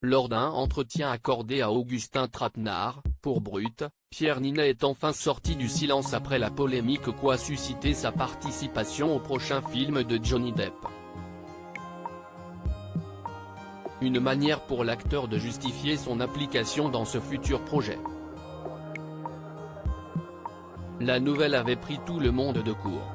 Lors d'un entretien accordé à Augustin Trapenard, pour Brut, Pierre Ninet est enfin sorti du silence après la polémique qu'a suscité sa participation au prochain film de Johnny Depp. Une manière pour l'acteur de justifier son implication dans ce futur projet. La nouvelle avait pris tout le monde de court.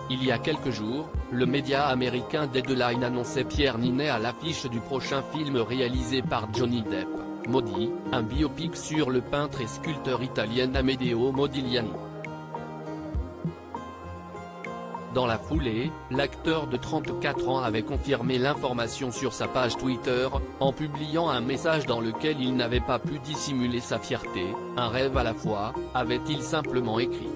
Il y a quelques jours, le média américain Deadline annonçait Pierre Ninet à l'affiche du prochain film réalisé par Johnny Depp, Maudit, un biopic sur le peintre et sculpteur italien Amedeo Modigliani. Dans la foulée, l'acteur de 34 ans avait confirmé l'information sur sa page Twitter, en publiant un message dans lequel il n'avait pas pu dissimuler sa fierté, un rêve à la fois, avait-il simplement écrit.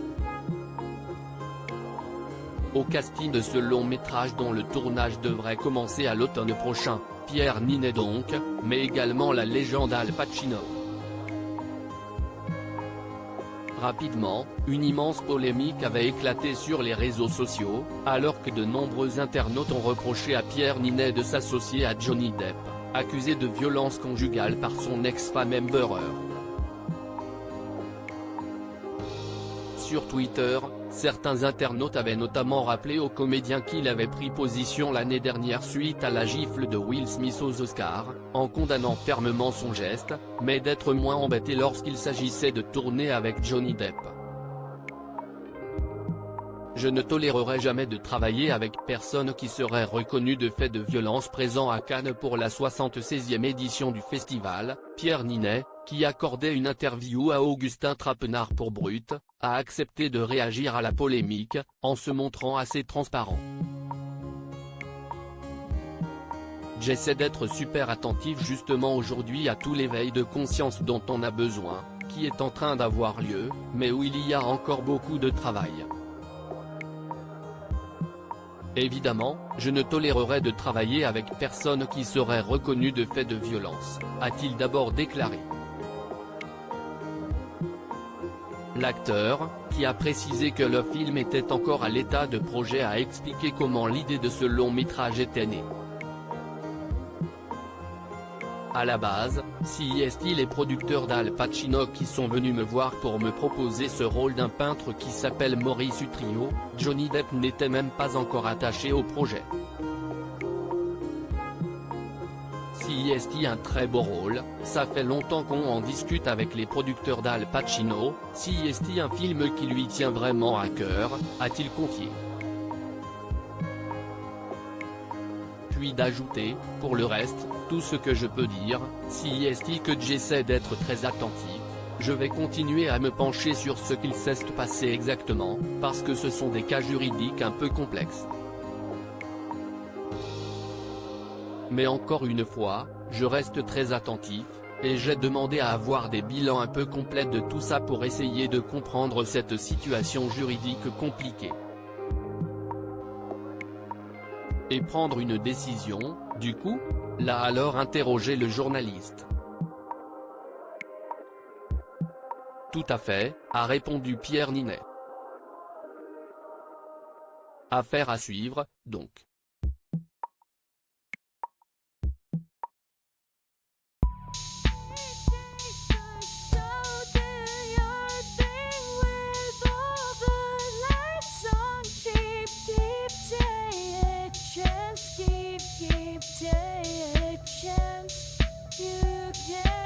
Au casting de ce long métrage dont le tournage devrait commencer à l'automne prochain, Pierre Ninet donc, mais également la légende Al Pacino. Rapidement, une immense polémique avait éclaté sur les réseaux sociaux, alors que de nombreux internautes ont reproché à Pierre Ninet de s'associer à Johnny Depp, accusé de violence conjugale par son ex-femme Amber Heard. Sur Twitter, certains internautes avaient notamment rappelé au comédien qu'il avait pris position l'année dernière suite à la gifle de Will Smith aux Oscars, en condamnant fermement son geste, mais d'être moins embêté lorsqu'il s'agissait de tourner avec Johnny Depp. Je ne tolérerai jamais de travailler avec personne qui serait reconnu de fait de violence. Présent à Cannes pour la 76e édition du festival, Pierre Ninet, qui accordait une interview à Augustin Trapenard pour Brut, a accepté de réagir à la polémique, en se montrant assez transparent. J'essaie d'être super attentif justement aujourd'hui à tout l'éveil de conscience dont on a besoin, qui est en train d'avoir lieu, mais où il y a encore beaucoup de travail. Évidemment, je ne tolérerai de travailler avec personne qui serait reconnu de fait de violence, a-t-il d'abord déclaré. L'acteur, qui a précisé que le film était encore à l'état de projet, a expliqué comment l'idée de ce long métrage était née. À la base, c'est les producteurs d'Al Pacino qui sont venus me voir pour me proposer ce rôle d'un peintre qui s'appelle Maurice Utrio. Johnny Depp n'était même pas encore attaché au projet. C'est un très beau rôle, ça fait longtemps qu'on en discute avec les producteurs d'Al Pacino, c'est un film qui lui tient vraiment à cœur, a-t-il confié. Puis d'ajouter, pour le reste, tout ce que je peux dire, c'est que j'essaie d'être très attentif, je vais continuer à me pencher sur ce qu'il s'est passé exactement, parce que ce sont des cas juridiques un peu complexes. Mais encore une fois, je reste très attentif, et j'ai demandé à avoir des bilans un peu complets de tout ça pour essayer de comprendre cette situation juridique compliquée. Et prendre une décision, du coup, l'a alors interrogé le journaliste. Tout à fait, a répondu Pierre Ninet. Affaire à suivre, donc. Take a chance, you can